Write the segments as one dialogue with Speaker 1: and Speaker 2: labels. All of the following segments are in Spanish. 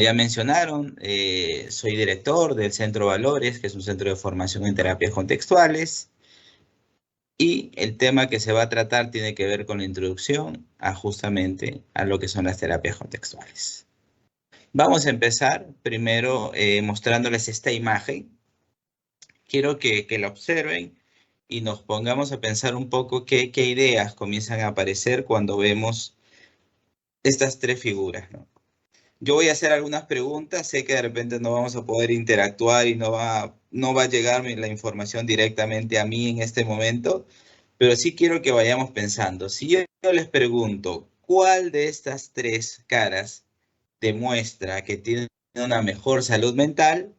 Speaker 1: ya mencionaron, soy director del Centro Valores, que es un centro de formación en terapias contextuales, y el tema que se va a tratar tiene que ver con la introducción a justamente a lo que son las terapias contextuales. Vamos a empezar primero mostrándoles esta imagen. Quiero que la observen y nos pongamos a pensar un poco qué ideas comienzan a aparecer cuando vemos estas tres figuras, ¿no? Yo voy a hacer algunas preguntas, sé que de repente no vamos a poder interactuar y no va a llegar la información directamente a mí en este momento, pero sí quiero que vayamos pensando. Si yo les pregunto, ¿cuál de estas tres caras demuestra que tiene una mejor salud mental?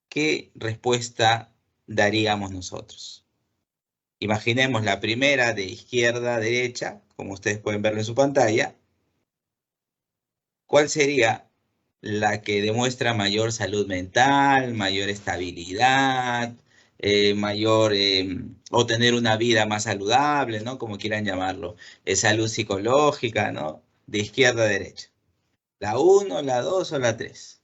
Speaker 1: ¿Qué respuesta daríamos nosotros? Imaginemos la primera de izquierda a derecha, como ustedes pueden verlo en su pantalla. ¿Cuál sería la que demuestra mayor salud mental, mayor estabilidad, o tener una vida más saludable, ¿no? Como quieran llamarlo, salud psicológica, ¿no? De izquierda a derecha. ¿La uno, la 2 o la 3?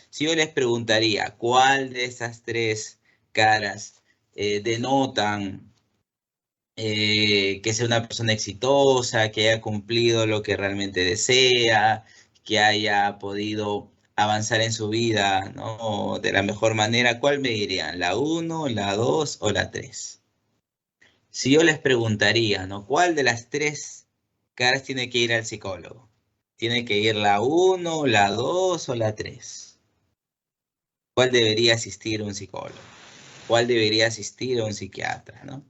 Speaker 1: Si yo les preguntaría cuál de estas tres caras denotan que sea una persona exitosa, que haya cumplido lo que realmente desea, que haya podido avanzar en su vida, ¿no? De la mejor manera, ¿cuál me dirían? ¿La uno, la 2 o la 3? Si yo les preguntaría, ¿no? ¿Cuál de las tres caras tiene que ir al psicólogo? ¿Tiene que ir la uno, la 2 o la 3? ¿Cuál debería asistir a un psicólogo? ¿Cuál debería asistir a un psiquiatra, ¿no?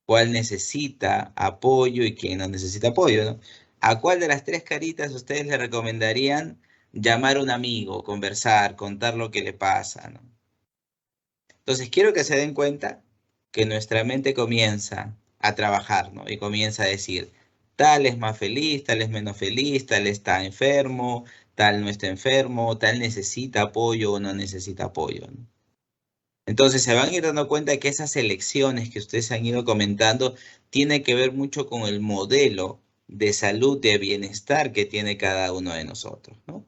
Speaker 1: ¿Cuál necesita apoyo y quién no necesita apoyo, ¿no? ¿A cuál de las tres caritas ustedes le recomendarían llamar a un amigo, conversar, contar lo que le pasa, ¿no? Entonces quiero que se den cuenta que nuestra mente comienza a trabajar, ¿no? Y comienza a decir, tal es más feliz, tal es menos feliz, tal está enfermo, tal no está enfermo, tal necesita apoyo o no necesita apoyo, ¿no? Entonces se van a ir dando cuenta que esas elecciones que ustedes han ido comentando tienen que ver mucho con el modelo de salud, de bienestar que tiene cada uno de nosotros, ¿no?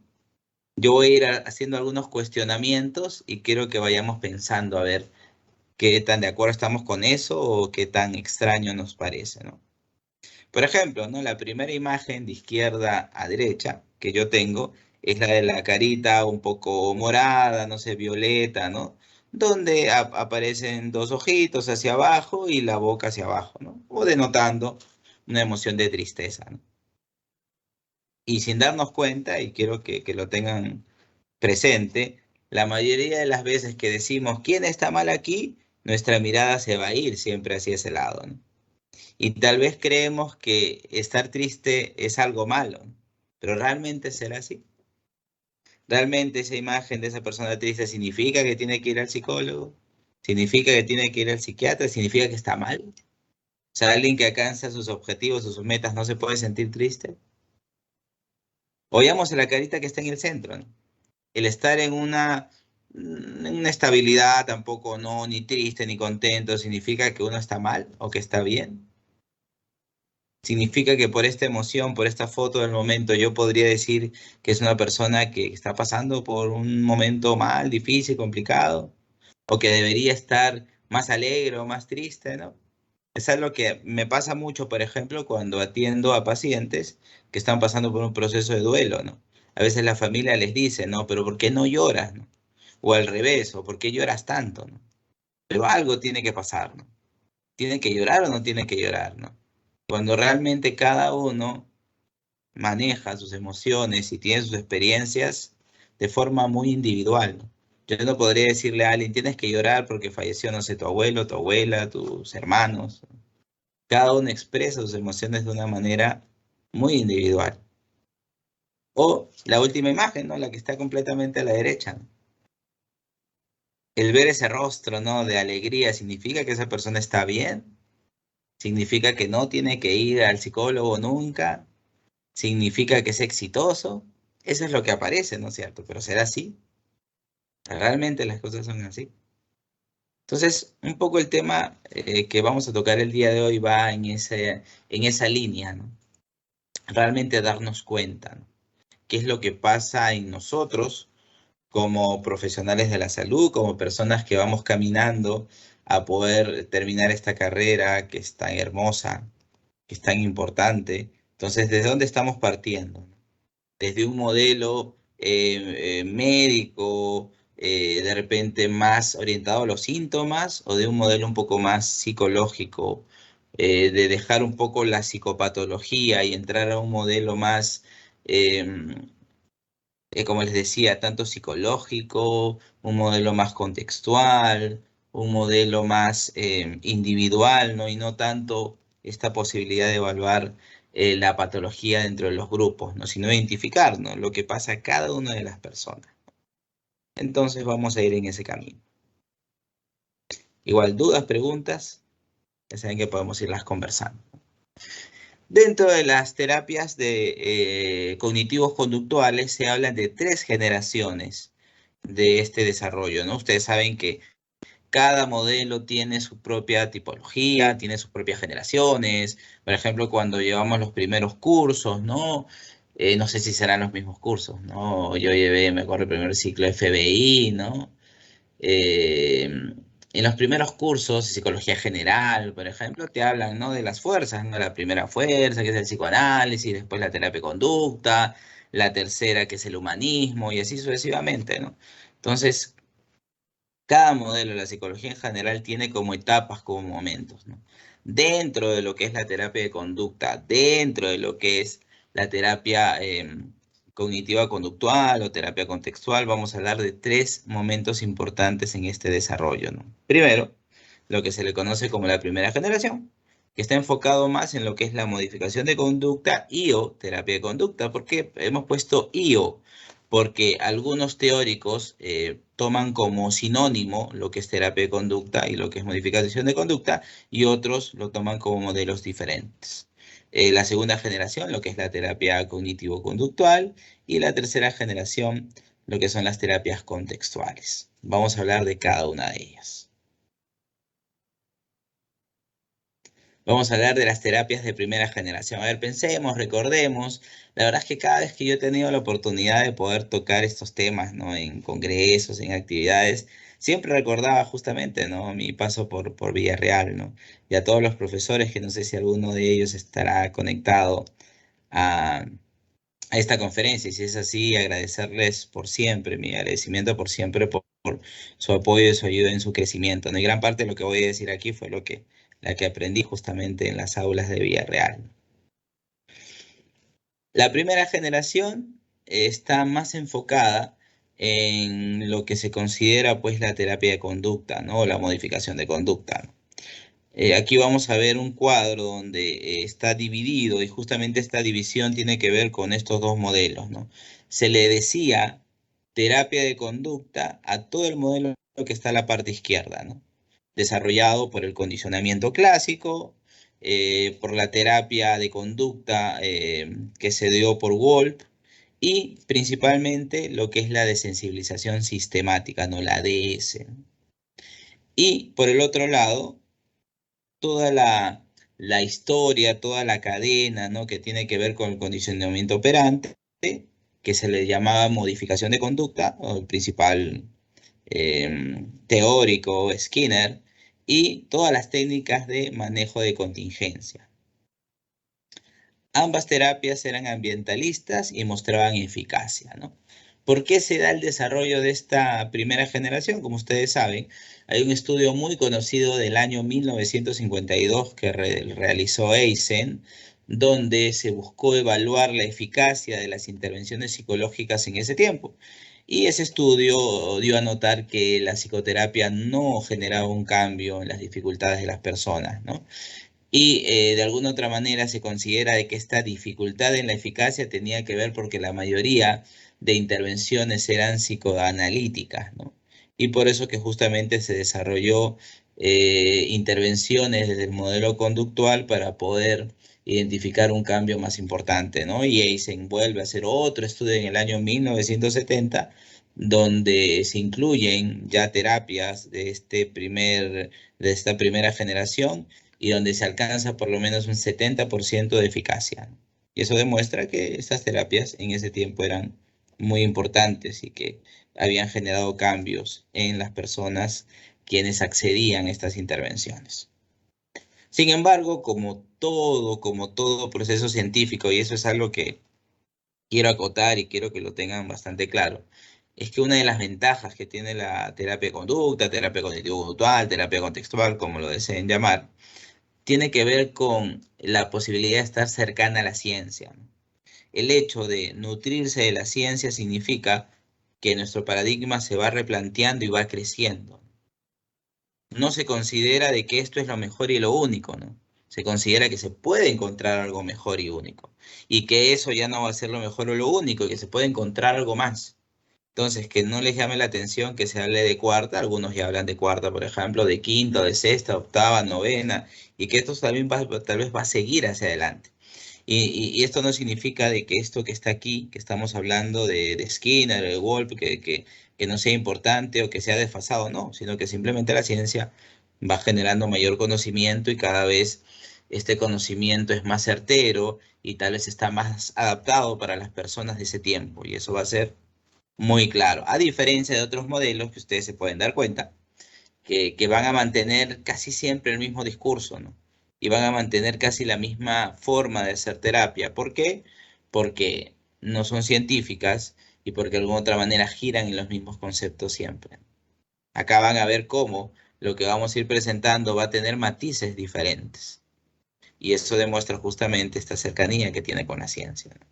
Speaker 1: Yo voy a ir haciendo algunos cuestionamientos y quiero que vayamos pensando a ver qué tan de acuerdo estamos con eso o qué tan extraño nos parece, ¿no? Por ejemplo, ¿no? La primera imagen de izquierda a derecha que yo tengo es la de la carita un poco morada, no sé, violeta, ¿no? Donde aparecen dos ojitos hacia abajo y la boca hacia abajo, ¿no? O denotando una emoción de tristeza, ¿no? Y sin darnos cuenta, y quiero que lo tengan presente, la mayoría de las veces que decimos quién está mal aquí, nuestra mirada se va a ir siempre hacia ese lado, ¿no? Y tal vez creemos que estar triste es algo malo, ¿no? Pero ¿realmente será así? ¿Realmente esa imagen de esa persona triste significa que tiene que ir al psicólogo? ¿Significa que tiene que ir al psiquiatra? ¿Significa que está mal? O sea, alguien que alcanza sus objetivos o sus metas no se puede sentir triste. Oigamos a la carita que está en el centro, ¿no? El estar en una estabilidad tampoco, no, ni triste ni contento, significa que uno está mal o que está bien. Significa que por esta emoción, por esta foto del momento, yo podría decir que es una persona que está pasando por un momento mal, difícil, complicado, o que debería estar más alegre o más triste, ¿no? Es algo que me pasa mucho, por ejemplo, cuando atiendo a pacientes que están pasando por un proceso de duelo, ¿no? A veces la familia les dice, ¿no? Pero ¿por qué no lloras, no? O al revés, o ¿por qué lloras tanto, no? Pero algo tiene que pasar, ¿no? ¿Tiene que llorar o no tiene que llorar, no? Cuando realmente cada uno maneja sus emociones y tiene sus experiencias de forma muy individual, ¿no? Yo no podría decirle a alguien, tienes que llorar porque falleció, no sé, tu abuelo, tu abuela, tus hermanos. Cada uno expresa sus emociones de una manera muy individual. O la última imagen, ¿no? La que está completamente a la derecha, ¿no? El ver ese rostro, ¿no? De alegría, ¿significa que esa persona está bien? ¿Significa que no tiene que ir al psicólogo nunca? ¿Significa que es exitoso? Eso es lo que aparece, ¿no es cierto? Pero ¿será así? ¿Realmente las cosas son así? Entonces, un poco el tema que vamos a tocar el día de hoy va en esa línea, ¿no? Realmente darnos cuenta, ¿no? qué es lo que pasa en nosotros como profesionales de la salud, como personas que vamos caminando a poder terminar esta carrera que es tan hermosa, que es tan importante. Entonces, ¿desde dónde estamos partiendo? Desde un modelo médico, de repente más orientado a los síntomas, o de un modelo un poco más psicológico, de dejar un poco la psicopatología y entrar a un modelo más, como les decía, tanto psicológico, un modelo más contextual, un modelo más individual, ¿no? Y no tanto esta posibilidad de evaluar la patología dentro de los grupos, ¿no? Sino identificar, ¿no? Lo que pasa a cada una de las personas. Entonces vamos a ir en ese camino. Igual, dudas, preguntas, ya saben que podemos irlas conversando. Dentro de las terapias de cognitivos conductuales se hablan de 3 generaciones de este desarrollo, ¿no? Ustedes saben que cada modelo tiene su propia tipología, tiene sus propias generaciones. Por ejemplo, cuando llevamos los primeros cursos, ¿no? No sé si serán los mismos cursos, ¿no? Yo llevé, me acuerdo, el primer ciclo FBI, ¿no? Eh, en los primeros cursos de psicología general, por ejemplo, te hablan, ¿no? De las fuerzas, ¿no? La primera fuerza, que es el psicoanálisis, después la terapia de conducta, la tercera, que es el humanismo, y así sucesivamente, ¿no? Entonces, cada modelo de la psicología en general tiene como etapas, como momentos, ¿no? Dentro de lo que es la terapia de conducta, dentro de lo que es la terapia cognitiva conductual o terapia contextual, vamos a hablar de 3 momentos importantes en este desarrollo, ¿no? Primero, lo que se le conoce como la primera generación, que está enfocado más en lo que es la modificación de conducta y o terapia de conducta. ¿Por qué hemos puesto IO? Porque algunos teóricos toman como sinónimo lo que es terapia de conducta y lo que es modificación de conducta, y otros lo toman como modelos diferentes. La segunda generación, lo que es la terapia cognitivo-conductual, y la tercera generación, lo que son las terapias contextuales. Vamos a hablar de cada una de ellas. Vamos a hablar de las terapias de primera generación. A ver, pensemos, recordemos. La verdad es que cada vez que yo he tenido la oportunidad de poder tocar estos temas, ¿no? En congresos, en actividades, siempre recordaba justamente, ¿no? Mi paso por Villarreal, ¿no? Y a todos los profesores, que no sé si alguno de ellos estará conectado a, a esta conferencia. Y si es así, agradecerles por siempre, mi agradecimiento por siempre por su apoyo y su ayuda en su crecimiento, ¿no? Y gran parte de lo que voy a decir aquí fue la que aprendí justamente en las aulas de Villarreal. La primera generación está más enfocada en lo que se considera pues la terapia de conducta, ¿no? La modificación de conducta, ¿no? Aquí vamos a ver un cuadro donde está dividido, y justamente esta división tiene que ver con estos 2 modelos, ¿no? Se le decía terapia de conducta a todo el modelo que está a la parte izquierda, ¿no? Desarrollado por el condicionamiento clásico, por la terapia de conducta que se dio por Wolff, y principalmente lo que es la desensibilización sistemática, ¿no? La DS, ¿no? Y por el otro lado, toda la historia, toda la cadena, ¿no? Que tiene que ver con el condicionamiento operante, que se le llamaba modificación de conducta, o el principal teórico Skinner, y todas las técnicas de manejo de contingencia. Ambas terapias eran ambientalistas y mostraban eficacia, ¿no? ¿Por qué se da el desarrollo de esta primera generación? Como ustedes saben, hay un estudio muy conocido del año 1952 que realizó Eisen, donde se buscó evaluar la eficacia de las intervenciones psicológicas en ese tiempo. Y ese estudio dio a notar que la psicoterapia no generaba un cambio en las dificultades de las personas, ¿no? Y de alguna otra manera se considera de que esta dificultad en la eficacia tenía que ver porque la mayoría de intervenciones eran psicoanalíticas, ¿no? Y por eso que justamente se desarrolló intervenciones desde el modelo conductual para poder identificar un cambio más importante, ¿no? Y ahí se vuelve a hacer otro estudio en el año 1970, donde se incluyen ya terapias de esta primera generación, y donde se alcanza por lo menos un 70% de eficacia. Y eso demuestra que estas terapias en ese tiempo eran muy importantes y que habían generado cambios en las personas quienes accedían a estas intervenciones. Sin embargo, como todo proceso científico, y eso es algo que quiero acotar y quiero que lo tengan bastante claro, es que una de las ventajas que tiene la terapia de conducta, terapia cognitivo-conductual, terapia contextual, como lo deseen llamar, tiene que ver con la posibilidad de estar cercana a la ciencia, ¿no? El hecho de nutrirse de la ciencia significa que nuestro paradigma se va replanteando y va creciendo. No se considera de que esto es lo mejor y lo único, ¿no? Se considera que se puede encontrar algo mejor y único. Y que eso ya no va a ser lo mejor o lo único, que se puede encontrar algo más. Entonces, que no les llame la atención que se hable de cuarta, algunos ya hablan de cuarta, por ejemplo, de quinta, de sexta, octava, novena, y que esto también tal vez va a seguir hacia adelante. Y esto no significa de que esto que está aquí, que estamos hablando de Skinner, de Wolf, que no sea importante o que sea desfasado, no, sino que simplemente la ciencia va generando mayor conocimiento y cada vez este conocimiento es más certero y tal vez está más adaptado para las personas de ese tiempo. Y eso va a ser muy claro, a diferencia de otros modelos que ustedes se pueden dar cuenta que van a mantener casi siempre el mismo discurso, ¿no? Y van a mantener casi la misma forma de hacer terapia. ¿Por qué? Porque no son científicas y porque de alguna otra manera giran en los mismos conceptos siempre. Acá van a ver cómo lo que vamos a ir presentando va a tener matices diferentes. Y eso demuestra justamente esta cercanía que tiene con la ciencia, ¿no?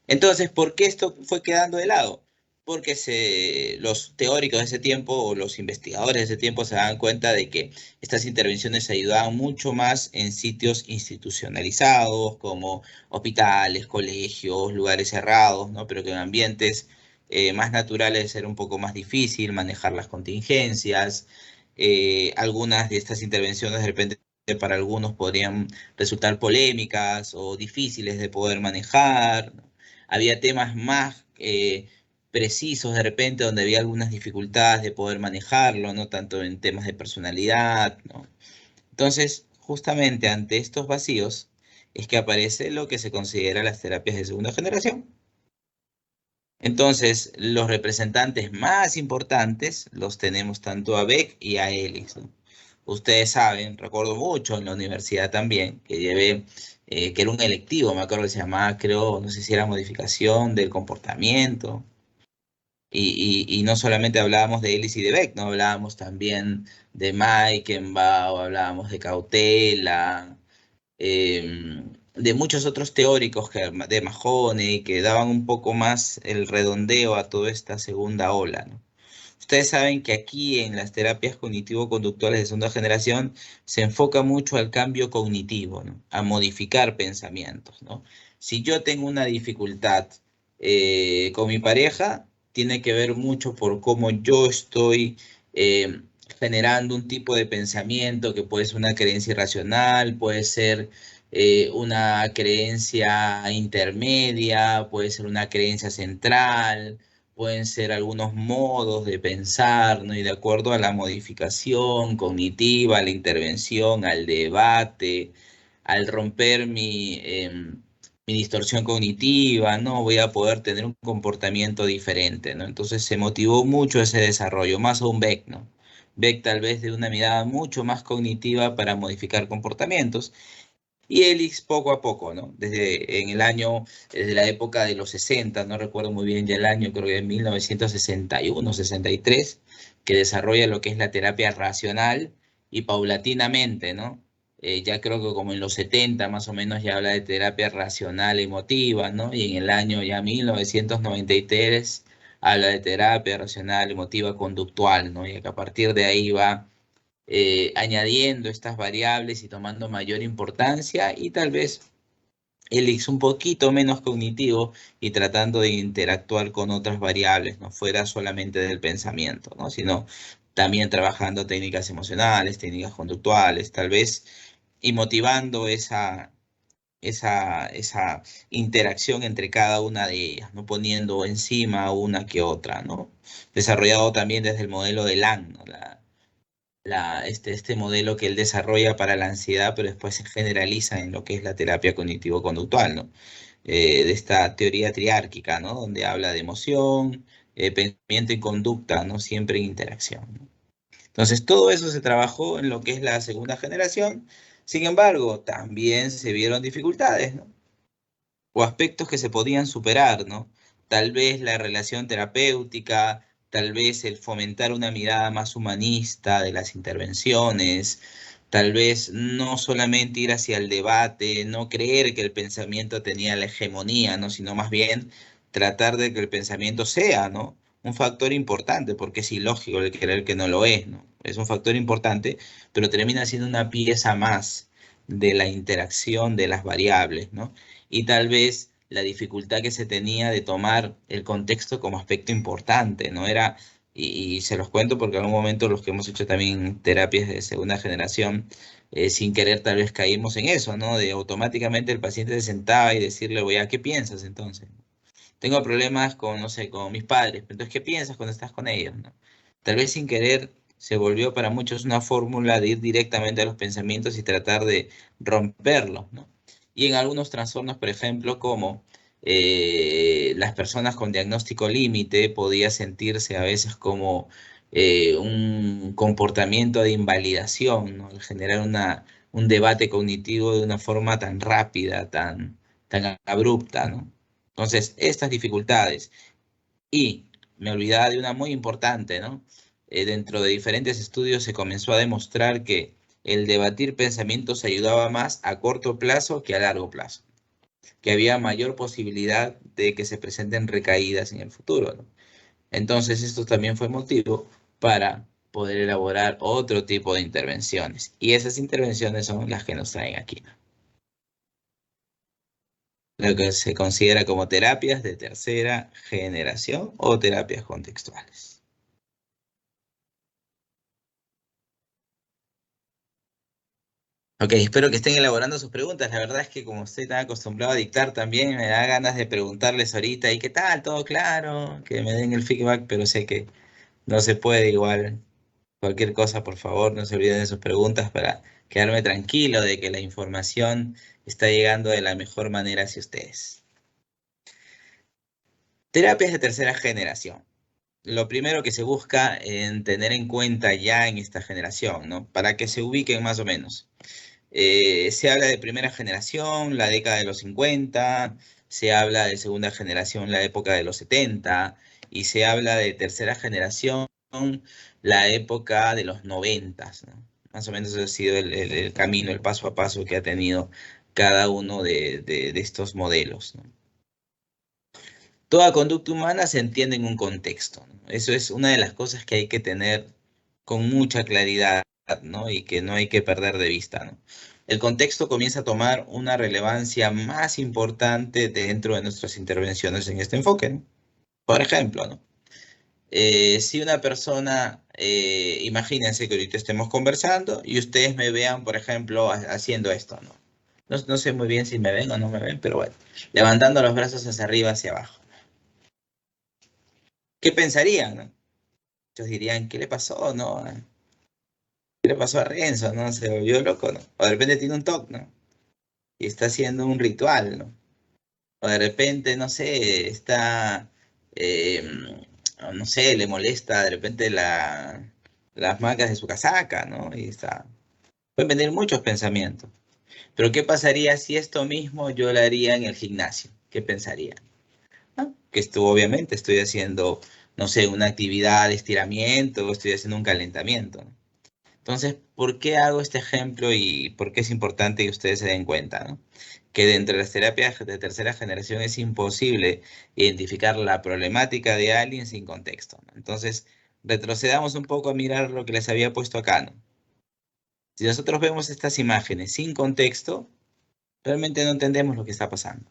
Speaker 1: Entonces, ¿por qué esto fue quedando de lado? Porque los teóricos de ese tiempo o los investigadores de ese tiempo se daban cuenta de que estas intervenciones ayudaban mucho más en sitios institucionalizados como hospitales, colegios, lugares cerrados, ¿no? Pero que en ambientes más naturales era un poco más difícil manejar las contingencias. Algunas de estas intervenciones de repente para algunos podrían resultar polémicas o difíciles de poder manejar, ¿no? Había temas más precisos de repente donde había algunas dificultades de poder manejarlo, no tanto en temas de personalidad, ¿no? Entonces, justamente ante estos vacíos es que aparece lo que se considera las terapias de segunda generación. Entonces, los representantes más importantes los tenemos tanto a Beck y a Ellis, ¿no? Ustedes saben, recuerdo mucho en la universidad también, que llevé, que era un electivo, me acuerdo que se llamaba, creo, no sé si era modificación del comportamiento, y no solamente hablábamos de Ellis y de Beck, ¿no? Hablábamos también de Meikenbach, hablábamos de Cautela, de muchos otros teóricos, de Mahoney, que daban un poco más el redondeo a toda esta segunda ola, ¿no? Ustedes saben que aquí en las terapias cognitivo-conductuales de segunda generación se enfoca mucho al cambio cognitivo, ¿no? A modificar pensamientos, ¿no? Si yo tengo una dificultad con mi pareja, tiene que ver mucho por cómo yo estoy eh, generando un tipo de pensamiento que puede ser una creencia irracional, puede ser una creencia intermedia, puede ser una creencia central, pueden ser algunos modos de pensar, ¿no? Y de acuerdo a la modificación cognitiva, a la intervención, al debate, al romper mi distorsión cognitiva, ¿no? Voy a poder tener un comportamiento diferente, ¿no? Entonces se motivó mucho ese desarrollo, más aún Beck, ¿no? Beck tal vez de una mirada mucho más cognitiva para modificar comportamientos y Elix poco a poco, ¿no? Desde la época de los 60, no recuerdo muy bien ya el año, creo que en 1961, 63, que desarrolla lo que es la terapia racional y paulatinamente, ¿no? Ya creo que como en los 70 más o menos ya habla de terapia racional emotiva, ¿no? Y en el año ya 1993 habla de terapia racional emotiva conductual, ¿no? Y que a partir de ahí va añadiendo estas variables y tomando mayor importancia y tal vez Elix un poquito menos cognitivo y tratando de interactuar con otras variables, no fuera solamente del pensamiento, ¿no? Sino también trabajando técnicas emocionales, técnicas conductuales, tal vez, y motivando esa interacción entre cada una de ellas, no poniendo encima una que otra, ¿no? Desarrollado también desde el modelo de Lang, ¿no? este modelo que él desarrolla para la ansiedad, pero después se generaliza en lo que es la terapia cognitivo-conductual, ¿no? De esta teoría triárquica, ¿no? Donde habla de emoción, pensamiento y conducta, ¿no? Siempre en interacción, ¿no? Entonces, todo eso se trabajó en lo que es la segunda generación. Sin embargo, también se vieron dificultades, ¿no? O aspectos que se podían superar, ¿no? Tal vez la relación terapéutica, tal vez el fomentar una mirada más humanista de las intervenciones, tal vez no solamente ir hacia el debate, no creer que el pensamiento tenía la hegemonía, ¿no? Sino más bien tratar de que el pensamiento sea, ¿no? Un factor importante, porque es ilógico el creer que no lo es, ¿no? Es un factor importante, pero termina siendo una pieza más de la interacción de las variables, ¿no? Y tal vez la dificultad que se tenía de tomar el contexto como aspecto importante, ¿no? Era, y se los cuento porque en algún momento los que hemos hecho también terapias de segunda generación, sin querer tal vez caímos en eso, ¿no? De automáticamente el paciente se sentaba y decirle, oye, ¿qué piensas entonces? Tengo problemas con, no sé, con mis padres, pero entonces, ¿qué piensas cuando estás con ellos, no? Tal vez sin querer se volvió para muchos una fórmula de ir directamente a los pensamientos y tratar de romperlos, ¿no? Y en algunos trastornos, por ejemplo, como las personas con diagnóstico límite podía sentirse a veces como un comportamiento de invalidación, ¿no? Al generar un debate cognitivo de una forma tan rápida, tan abrupta, ¿no? Entonces, estas dificultades, y me olvidaba de una muy importante, ¿no? Dentro de diferentes estudios se comenzó a demostrar que el debatir pensamientos ayudaba más a corto plazo que a largo plazo, que había mayor posibilidad de que se presenten recaídas en el futuro, ¿no? Entonces, esto también fue motivo para poder elaborar otro tipo de intervenciones. Y esas intervenciones son las que nos traen aquí, ¿no? Lo que se considera como terapias de tercera generación o terapias contextuales. Ok, espero que estén elaborando sus preguntas. La verdad es que como estoy tan acostumbrado a dictar también, me da ganas de preguntarles ahorita, ¿y qué tal? ¿Todo claro? Que me den el feedback, pero sé que no se puede igual. Cualquier cosa, por favor, no se olviden de sus preguntas para quedarme tranquilo de que la información está llegando de la mejor manera hacia ustedes. Terapias de tercera generación. Lo primero que se busca en tener en cuenta ya en esta generación, ¿no? Para que se ubiquen más o menos. Se habla de primera generación, la década de los 50, se habla de segunda generación, la época de los 70, y se habla de tercera generación, la época de los 90, ¿no? Más o menos ese ha sido el camino, el paso a paso que ha tenido cada uno de estos modelos, ¿no? Toda conducta humana se entiende en un contexto, ¿no? Eso es una de las cosas que hay que tener con mucha claridad, ¿no? Y que no hay que perder de vista, ¿no? El contexto comienza a tomar una relevancia más importante dentro de nuestras intervenciones en este enfoque, ¿no? Por ejemplo, ¿no? Si una persona, imagínense que ahorita estemos conversando y ustedes me vean, por ejemplo, haciendo esto, ¿no? No sé muy bien si me ven o no me ven, pero bueno, levantando los brazos hacia arriba, hacia abajo. ¿Qué pensarían, no? Muchos dirían, ¿qué le pasó, no? ¿Qué le pasó a Renzo, no? Se volvió loco, ¿no? O de repente tiene un TOC, ¿no? Y está haciendo un ritual, ¿no? O de repente, no sé, está, eh, no sé, le molesta de repente las marcas de su casaca, ¿no? Y está. Pueden venir muchos pensamientos. Pero ¿qué pasaría si esto mismo yo lo haría en el gimnasio? ¿Qué pensaría? ¿No? Que esto, obviamente, estoy haciendo, no sé, una actividad de estiramiento o estoy haciendo un calentamiento, ¿no? Entonces, ¿por qué hago este ejemplo y por qué es importante que ustedes se den cuenta, ¿no? Que dentro de las terapias de tercera generación es imposible identificar la problemática de alguien sin contexto, ¿no? Entonces, retrocedamos un poco a mirar lo que les había puesto acá, ¿no? Si nosotros vemos estas imágenes sin contexto, realmente no entendemos lo que está pasando.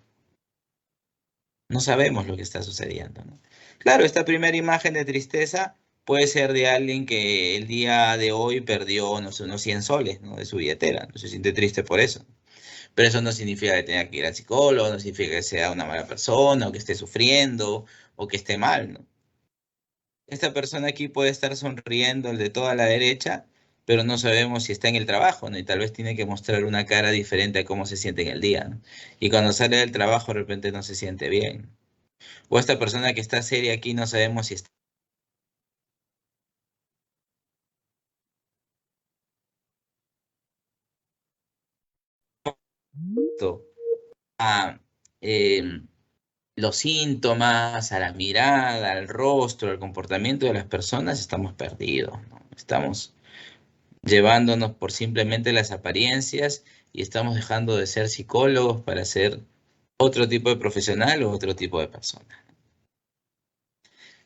Speaker 1: No sabemos lo que está sucediendo, ¿no? Claro, esta primera imagen de tristeza puede ser de alguien que el día de hoy perdió, no sé, unos 100 soles, ¿no? De su billetera, no se siente triste por eso. Pero eso no significa que tenga que ir al psicólogo, no significa que sea una mala persona, o que esté sufriendo, o que esté mal, ¿no? Esta persona aquí puede estar sonriendo, el de toda la derecha, pero no sabemos si está en el trabajo, ¿no? Y tal vez tiene que mostrar una cara diferente a cómo se siente en el día, ¿no? Y cuando sale del trabajo de repente no se siente bien. O esta persona que está seria aquí no sabemos si está a los síntomas, a la mirada, al rostro, al comportamiento de las personas, estamos perdidos, ¿no? Estamos llevándonos por simplemente las apariencias y estamos dejando de ser psicólogos para ser otro tipo de profesional o otro tipo de persona.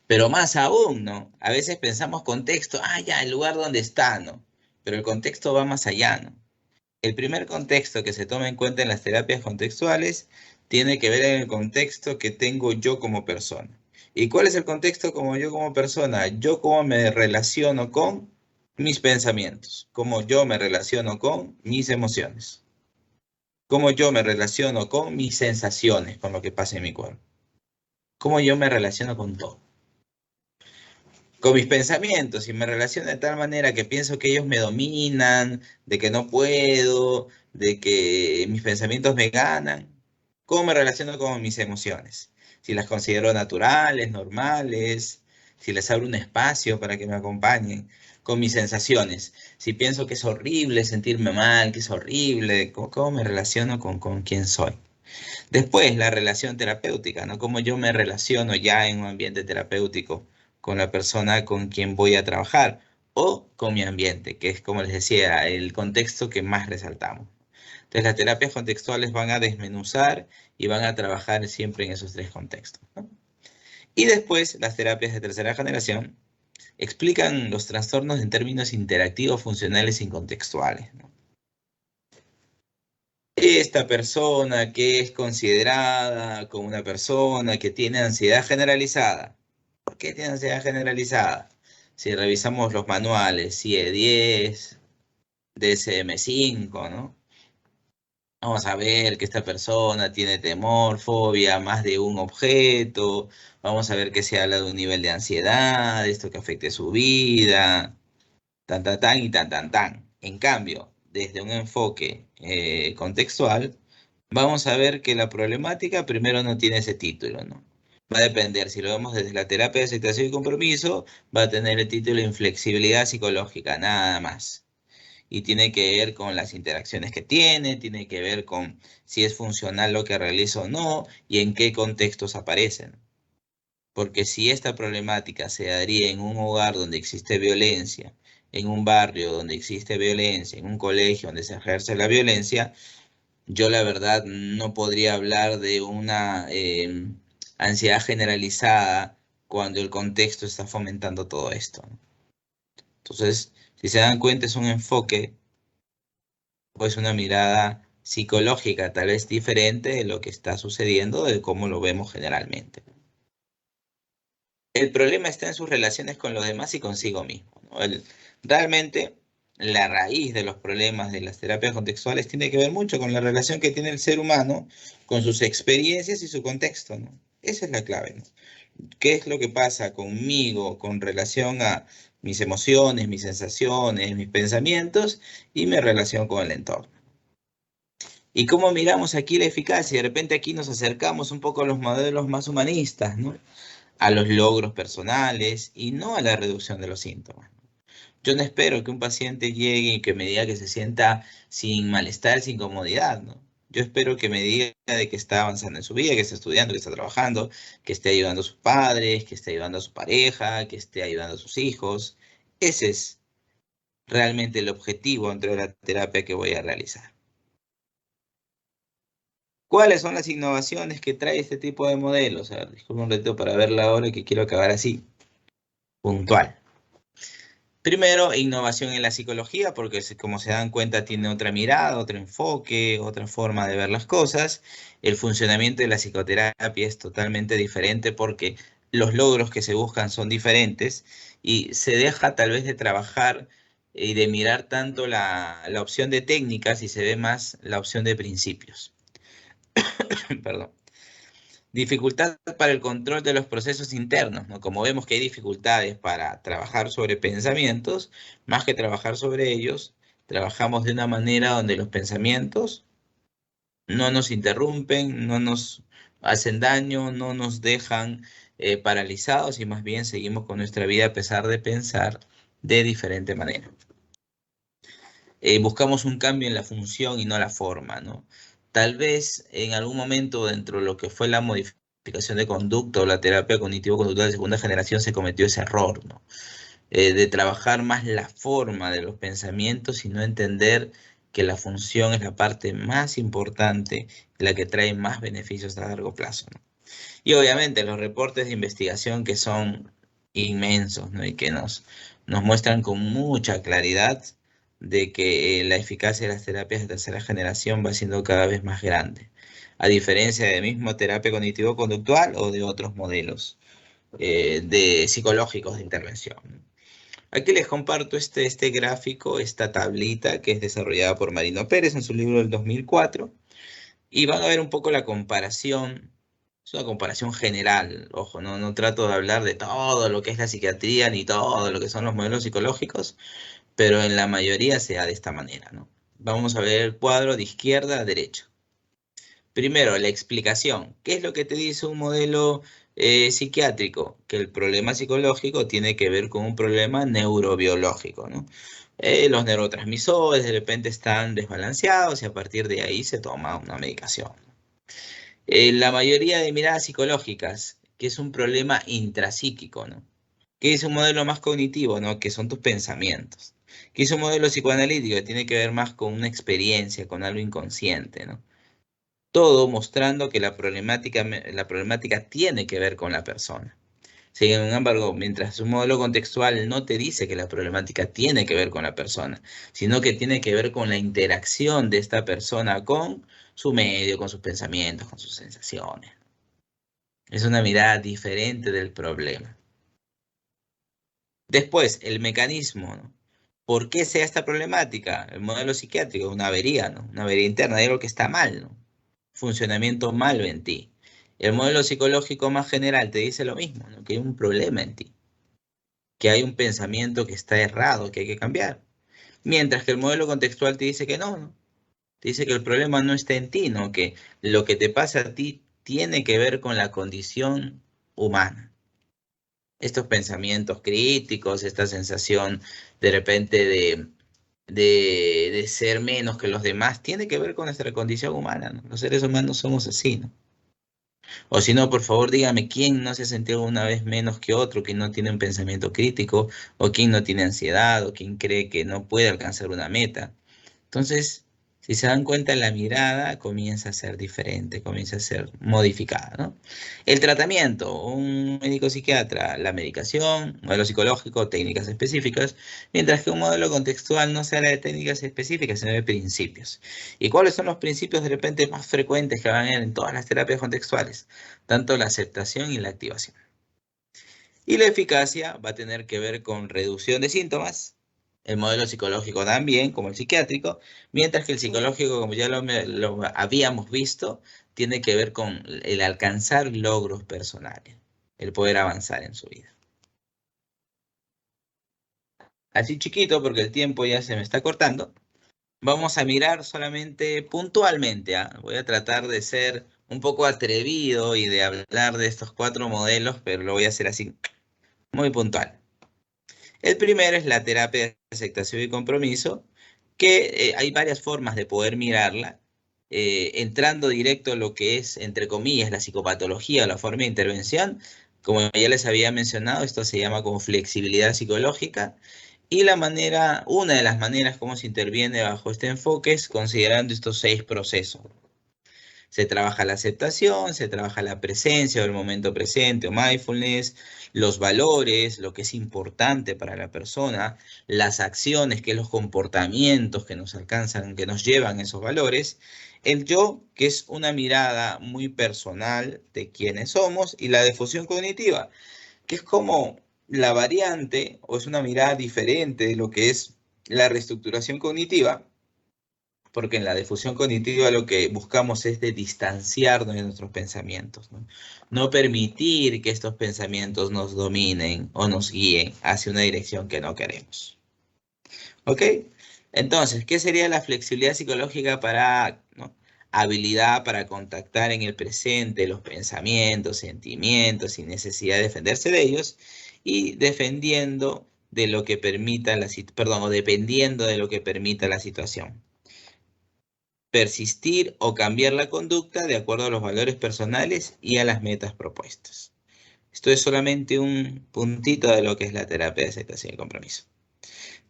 Speaker 1: Pero más aún, ¿no? A veces pensamos contexto, ya, el lugar donde está, ¿no? Pero el contexto va más allá, ¿no? El primer contexto que se toma en cuenta en las terapias contextuales tiene que ver en el contexto que tengo yo como persona. ¿Y cuál es el contexto como yo como persona? Yo cómo me relaciono con mis pensamientos, cómo yo me relaciono con mis emociones, cómo yo me relaciono con mis sensaciones, con lo que pasa en mi cuerpo, cómo yo me relaciono con todo. Con mis pensamientos y me relaciono de tal manera que pienso que ellos me dominan, de que no puedo, de que mis pensamientos me ganan. ¿Cómo me relaciono con mis emociones? Si las considero naturales, normales, si les abro un espacio para que me acompañen. Con mis sensaciones, si pienso que es horrible sentirme mal, que es horrible, ¿cómo me relaciono con quién soy? Después, la relación terapéutica, ¿no? Cómo yo me relaciono ya en un ambiente terapéutico con la persona con quien voy a trabajar o con mi ambiente, que es, como les decía, el contexto que más resaltamos. Entonces, las terapias contextuales van a desmenuzar y van a trabajar siempre en esos tres contextos, ¿no? Y después, las terapias de tercera generación explican los trastornos en términos interactivos, funcionales y contextuales, ¿no? Esta persona que es considerada como una persona que tiene ansiedad generalizada. ¿Por qué tiene ansiedad generalizada? Si revisamos los manuales, CIE-10, DSM-5, ¿no? Vamos a ver que esta persona tiene temor, fobia, más de un objeto. Vamos a ver que se habla de un nivel de ansiedad, esto que afecte su vida, tan, tan, tan y tan, tan, tan. En cambio, desde un enfoque contextual, vamos a ver que la problemática primero no tiene ese título, ¿no? Va a depender, si lo vemos desde la terapia de aceptación y compromiso, va a tener el título inflexibilidad psicológica, nada más. Y tiene que ver con las interacciones que tiene que ver con si es funcional lo que realiza o no y en qué contextos aparecen. Porque si esta problemática se daría en un hogar donde existe violencia, en un barrio donde existe violencia, en un colegio donde se ejerce la violencia, yo la verdad no podría hablar de una ansiedad generalizada cuando el contexto está fomentando todo esto, ¿no? Entonces, si se dan cuenta, es un enfoque, pues una mirada psicológica tal vez diferente de lo que está sucediendo, de cómo lo vemos generalmente. El problema está en sus relaciones con los demás y consigo mismo, ¿no? Realmente la raíz de los problemas de las terapias contextuales tiene que ver mucho con la relación que tiene el ser humano con sus experiencias y su contexto, ¿no? Esa es la clave, ¿no? ¿Qué es lo que pasa conmigo con relación a mis emociones, mis sensaciones, mis pensamientos y mi relación con el entorno? ¿Y cómo miramos aquí la eficacia? De repente aquí nos acercamos un poco a los modelos más humanistas, ¿no? A los logros personales y no a la reducción de los síntomas. Yo no espero que un paciente llegue y que me diga que se sienta sin malestar, sin comodidad, ¿no? Yo espero que me diga de que está avanzando en su vida, que está estudiando, que está trabajando, que esté ayudando a sus padres, que esté ayudando a su pareja, que esté ayudando a sus hijos. Ese es realmente el objetivo dentro de la terapia que voy a realizar. ¿Cuáles son las innovaciones que trae este tipo de modelos? A ver, disculpe un reto para verla ahora que quiero acabar así, puntual. Primero, innovación en la psicología, porque como se dan cuenta tiene otra mirada, otro enfoque, otra forma de ver las cosas. El funcionamiento de la psicoterapia es totalmente diferente porque los logros que se buscan son diferentes y se deja tal vez de trabajar y de mirar tanto la opción de técnicas y se ve más la opción de principios. Perdón. Dificultad para el control de los procesos internos, ¿no? Como vemos que hay dificultades para trabajar sobre pensamientos, más que trabajar sobre ellos, trabajamos de una manera donde los pensamientos no nos interrumpen, no nos hacen daño, no nos dejan paralizados y más bien seguimos con nuestra vida a pesar de pensar de diferente manera. Buscamos un cambio en la función y no la forma, ¿no? Tal vez en algún momento dentro de lo que fue la modificación de conducta o la terapia cognitivo-conductual de segunda generación se cometió ese error, ¿no? De trabajar más la forma de los pensamientos y no entender que la función es la parte más importante, la que trae más beneficios a largo plazo, ¿no? Y obviamente los reportes de investigación que son inmensos, ¿no? Y que nos muestran con mucha claridad de que la eficacia de las terapias de tercera generación va siendo cada vez más grande, a diferencia de mismo terapia cognitivo-conductual o de otros modelos de psicológicos de intervención. Aquí les comparto este gráfico, esta tablita que es desarrollada por Marino Pérez en su libro del 2004, y van a ver un poco la comparación. Es una comparación general, ojo, no trato de hablar de todo lo que es la psiquiatría ni todo lo que son los modelos psicológicos, pero en la mayoría se da de esta manera, ¿no? Vamos a ver el cuadro de izquierda a derecha. Primero, la explicación. ¿Qué es lo que te dice un modelo psiquiátrico? Que el problema psicológico tiene que ver con un problema neurobiológico, ¿no? Los neurotransmisores de repente están desbalanceados y a partir de ahí se toma una medicación. La mayoría de miradas psicológicas, que es un problema intrapsíquico, ¿no? Que es un modelo más cognitivo, ¿no? Que son tus pensamientos. Que es un modelo psicoanalítico que tiene que ver más con una experiencia, con algo inconsciente, ¿no? Todo mostrando que la problemática tiene que ver con la persona. Sin embargo, mientras un modelo contextual no te dice que la problemática tiene que ver con la persona, sino que tiene que ver con la interacción de esta persona con su medio, con sus pensamientos, con sus sensaciones. Es una mirada diferente del problema. Después, el mecanismo, ¿no? ¿Por qué sea esta problemática? El modelo psiquiátrico, una avería, ¿no? Una avería interna, hay algo que está mal, ¿no? Funcionamiento malo en ti. El modelo psicológico más general te dice lo mismo, ¿no? Que hay un problema en ti, que hay un pensamiento que está errado, que hay que cambiar. Mientras que el modelo contextual te dice que no, ¿no? Te dice que el problema no está en ti, ¿no? Que lo que te pasa a ti tiene que ver con la condición humana. Estos pensamientos críticos, esta sensación de repente de ser menos que los demás, tiene que ver con nuestra condición humana, ¿no? Los seres humanos somos así, ¿no? O si no, por favor, dígame quién no se ha sentido una vez menos que otro, quién no tiene un pensamiento crítico, o quién no tiene ansiedad, o quién cree que no puede alcanzar una meta. Entonces, si se dan cuenta, la mirada comienza a ser diferente, comienza a ser modificada, ¿no? El tratamiento, un médico psiquiatra, la medicación, modelo psicológico, técnicas específicas, mientras que un modelo contextual no se habla de técnicas específicas, sino de principios. ¿Y cuáles son los principios de repente más frecuentes que van a haber en todas las terapias contextuales? Tanto la aceptación y la activación. Y la eficacia va a tener que ver con reducción de síntomas, el modelo psicológico también, como el psiquiátrico, mientras que el psicológico, como ya lo habíamos visto, tiene que ver con el alcanzar logros personales, el poder avanzar en su vida. Así chiquito, porque el tiempo ya se me está cortando, vamos a mirar solamente puntualmente, ¿ah? Voy a tratar de ser un poco atrevido y de hablar de estos 4 modelos, pero lo voy a hacer así, muy puntual. El primero es la terapia de aceptación y compromiso, que hay varias formas de poder mirarla, entrando directo a lo que es, entre comillas, la psicopatología o la forma de intervención. Como ya les había mencionado, esto se llama como flexibilidad psicológica, y una de las maneras como se interviene bajo este enfoque es considerando estos 6 procesos. Se trabaja la aceptación, se trabaja la presencia o el momento presente o mindfulness, los valores, lo que es importante para la persona, las acciones, que es los comportamientos que nos alcanzan, que nos llevan esos valores, el yo, que es una mirada muy personal de quiénes somos, y la difusión cognitiva, que es como la variante o es una mirada diferente de lo que es la reestructuración cognitiva, porque en la difusión cognitiva lo que buscamos es de distanciarnos de nuestros pensamientos, ¿no? No permitir que estos pensamientos nos dominen o nos guíen hacia una dirección que no queremos. ¿Ok? Entonces, ¿qué sería la flexibilidad psicológica para, ¿no? Habilidad para contactar en el presente los pensamientos, sentimientos sin necesidad de defenderse de ellos y defendiendo de lo que permita o dependiendo de lo que permita la situación. Persistir o cambiar la conducta de acuerdo a los valores personales y a las metas propuestas. Esto es solamente un puntito de lo que es la terapia de aceptación y compromiso.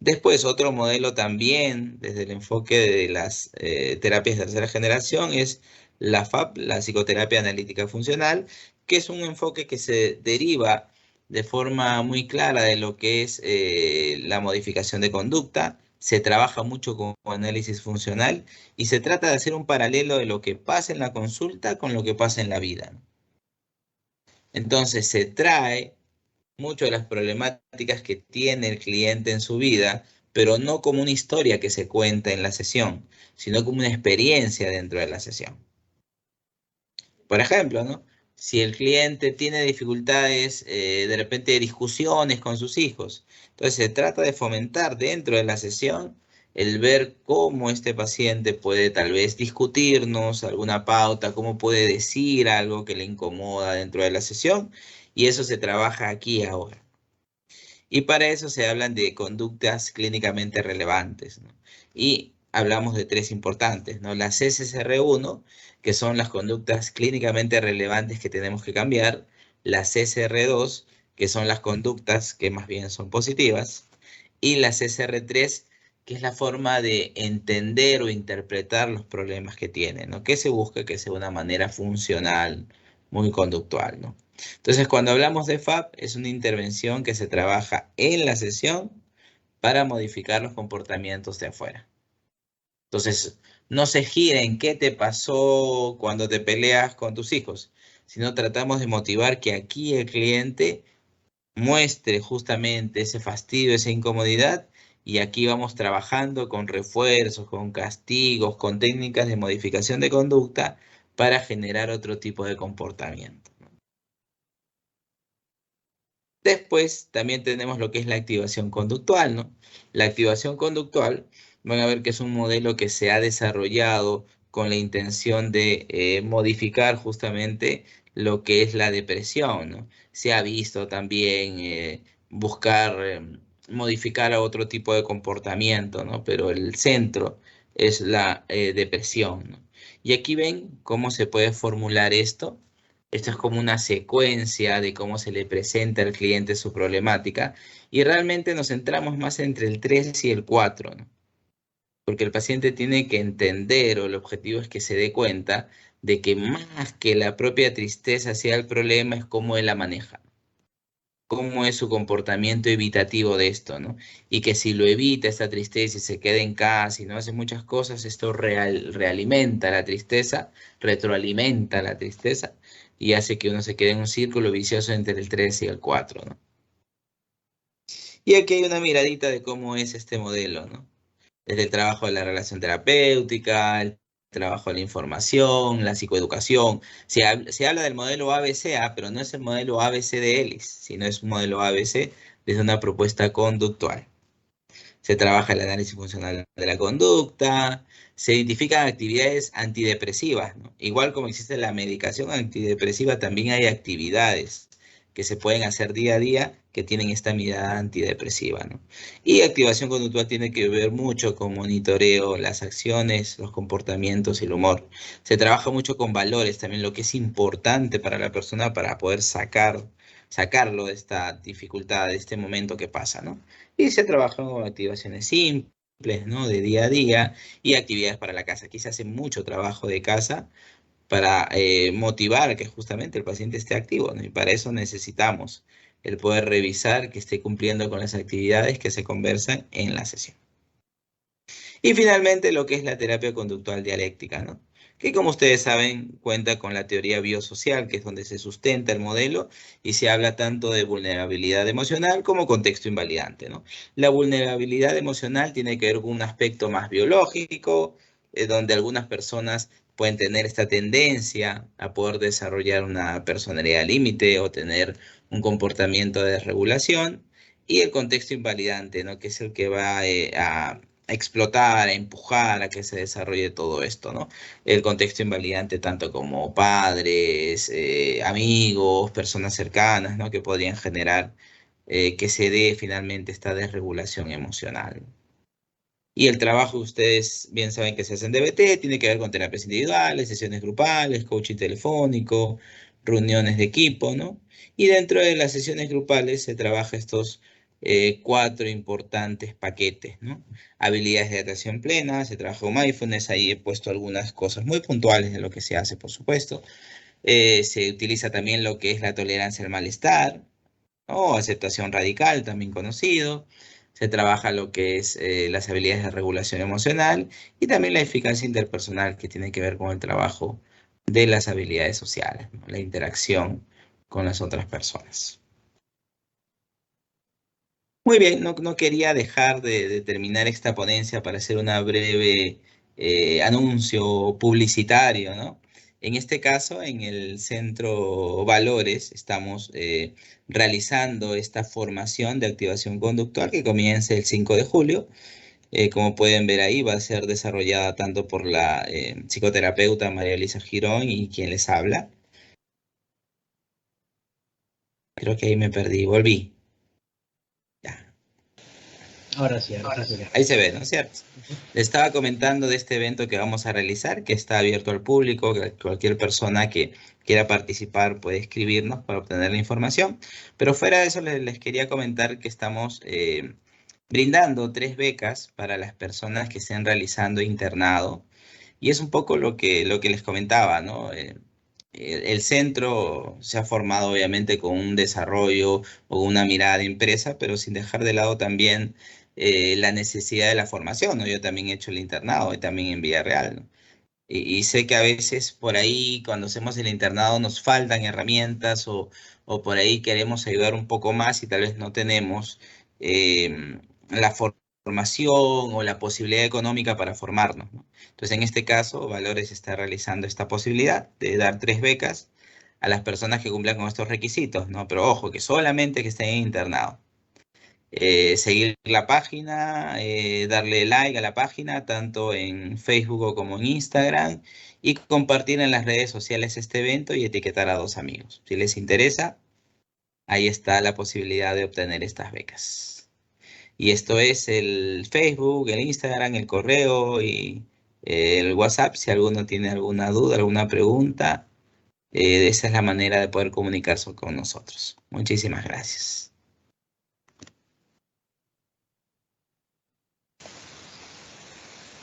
Speaker 1: Después, otro modelo también, desde el enfoque de las terapias de tercera generación, es la FAP, la psicoterapia analítica funcional, que es un enfoque que se deriva de forma muy clara de lo que es la modificación de conducta. Se trabaja mucho con análisis funcional y se trata de hacer un paralelo de lo que pasa en la consulta con lo que pasa en la vida. Entonces, se trae mucho de las problemáticas que tiene el cliente en su vida, pero no como una historia que se cuenta en la sesión, sino como una experiencia dentro de la sesión. Por ejemplo, ¿no? Si el cliente tiene dificultades, de repente discusiones con sus hijos, entonces se trata de fomentar dentro de la sesión el ver cómo este paciente puede tal vez discutirnos alguna pauta, cómo puede decir algo que le incomoda dentro de la sesión, y eso se trabaja aquí y ahora. Y para eso se hablan de conductas clínicamente relevantes, ¿no? Y hablamos de tres importantes, ¿no? Las SSR1, que son las conductas clínicamente relevantes que tenemos que cambiar. Las SR2, que son las conductas que más bien son positivas. Y las SR3, que es la forma de entender o interpretar los problemas que tiene, ¿no? Que se busca que sea una manera funcional, muy conductual, ¿no? Entonces, cuando hablamos de FAP, es una intervención que se trabaja en la sesión para modificar los comportamientos de afuera. Entonces, no se gira en qué te pasó cuando te peleas con tus hijos, sino tratamos de motivar que aquí el cliente muestre justamente ese fastidio, esa incomodidad, y aquí vamos trabajando con refuerzos, con castigos, con técnicas de modificación de conducta para generar otro tipo de comportamiento. Después también tenemos lo que es la activación conductual, ¿no? La activación conductual, van a ver que es un modelo que se ha desarrollado con la intención de modificar justamente lo que es la depresión, ¿no? Se ha visto también buscar modificar a otro tipo de comportamiento, ¿no? Pero el centro es la depresión, ¿no? Y aquí ven cómo se puede formular esto. Esto es como una secuencia de cómo se le presenta al cliente su problemática y realmente nos centramos más entre el 3 y el 4, ¿no? Porque el paciente tiene que entender, o el objetivo es que se dé cuenta de que más que la propia tristeza sea el problema, es cómo él la maneja, cómo es su comportamiento evitativo de esto, ¿no? Y que si lo evita esta tristeza y se queda en casa y no hace muchas cosas, esto realimenta la tristeza, retroalimenta la tristeza y hace que uno se quede en un círculo vicioso entre el 3 y el 4, ¿no? Y aquí hay una miradita de cómo es este modelo, ¿no? Desde el trabajo de la relación terapéutica, el trabajo de la información, la psicoeducación. Se habla del modelo ABCA, pero no es el modelo ABC de Ellis, sino es un modelo ABC desde una propuesta conductual. Se trabaja el análisis funcional de la conducta, se identifican actividades antidepresivas, ¿no? Igual como existe la medicación antidepresiva, también hay actividades que se pueden hacer día a día que tienen esta mirada antidepresiva, ¿no? Y activación conductual tiene que ver mucho con monitoreo, las acciones, los comportamientos y el humor. Se trabaja mucho con valores, también lo que es importante para la persona para poder sacarlo de esta dificultad, de este momento que pasa, ¿no? Y se trabaja con activaciones simples, ¿no? De día a día y actividades para la casa. Aquí se hace mucho trabajo de casa para motivar a que justamente el paciente esté activo, ¿no? Y para eso necesitamos el poder revisar que esté cumpliendo con las actividades que se conversan en la sesión. Y finalmente lo que es la terapia conductual dialéctica, ¿no? Que como ustedes saben cuenta con la teoría biosocial, que es donde se sustenta el modelo y se habla tanto de vulnerabilidad emocional como contexto invalidante, ¿no? La vulnerabilidad emocional tiene que ver con un aspecto más biológico, donde algunas personas pueden tener esta tendencia a poder desarrollar una personalidad límite o tener un comportamiento de desregulación, y el contexto invalidante, ¿no? Que es el que va a explotar, a empujar a que se desarrolle todo esto, ¿no? El contexto invalidante tanto como padres, amigos, personas cercanas, ¿no? Que podrían generar que se dé finalmente esta desregulación emocional. Y el trabajo, ustedes bien saben que se hace en DBT, tiene que ver con terapias individuales, sesiones grupales, coaching telefónico, reuniones de equipo, ¿no? Y dentro de las sesiones grupales se trabaja estos 4 importantes paquetes, ¿no? Habilidades de atención plena, se trabaja con mindfulness, ahí he puesto algunas cosas muy puntuales de lo que se hace, por supuesto. Se utiliza también lo que es la tolerancia al malestar, o aceptación radical, también conocido. Se trabaja lo que es las habilidades de regulación emocional y también la eficacia interpersonal, que tiene que ver con el trabajo de las habilidades sociales, ¿no? La interacción con las otras personas. Muy bien, no quería dejar de terminar esta ponencia para hacer una breve anuncio publicitario, ¿no? En este caso, en el Centro Valores, estamos realizando esta formación de activación conductual que comienza el 5 de julio. Como pueden ver ahí, va a ser desarrollada tanto por la psicoterapeuta María Elisa Girón y quien les habla. Creo que ahí me perdí, volví. Ya.
Speaker 2: Ahora sí se ve.
Speaker 1: Ahí se ve, ¿no es cierto? Le estaba comentando de este evento que vamos a realizar, que está abierto al público, que cualquier persona que quiera participar puede escribirnos para obtener la información. Pero fuera de eso, les quería comentar que estamos brindando 3 becas para las personas que estén realizando internado. Y es un poco lo que les comentaba, ¿no? El centro se ha formado obviamente con un desarrollo o una mirada de empresa, pero sin dejar de lado también la necesidad de la formación, ¿no? Yo también he hecho el internado y también en Villarreal, ¿no? Y sé que a veces por ahí cuando hacemos el internado nos faltan herramientas o por ahí queremos ayudar un poco más y tal vez no tenemos la formación o la posibilidad económica para formarnos, ¿no? Entonces, en este caso, Valores está realizando esta posibilidad de dar 3 becas a las personas que cumplan con estos requisitos, ¿no? Pero ojo, que solamente que estén en internado. Seguir la página, darle like a la página, tanto en Facebook como en Instagram, y compartir en las redes sociales este evento y etiquetar a 2 amigos. Si les interesa, ahí está la posibilidad de obtener estas becas. Y esto es el Facebook, el Instagram, el correo y el WhatsApp. Si alguno tiene alguna duda, alguna pregunta, esa es la manera de poder comunicarse con nosotros. Muchísimas gracias.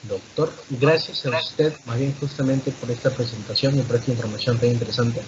Speaker 2: Doctor, gracias a usted más bien justamente por esta presentación y por esta información tan interesante.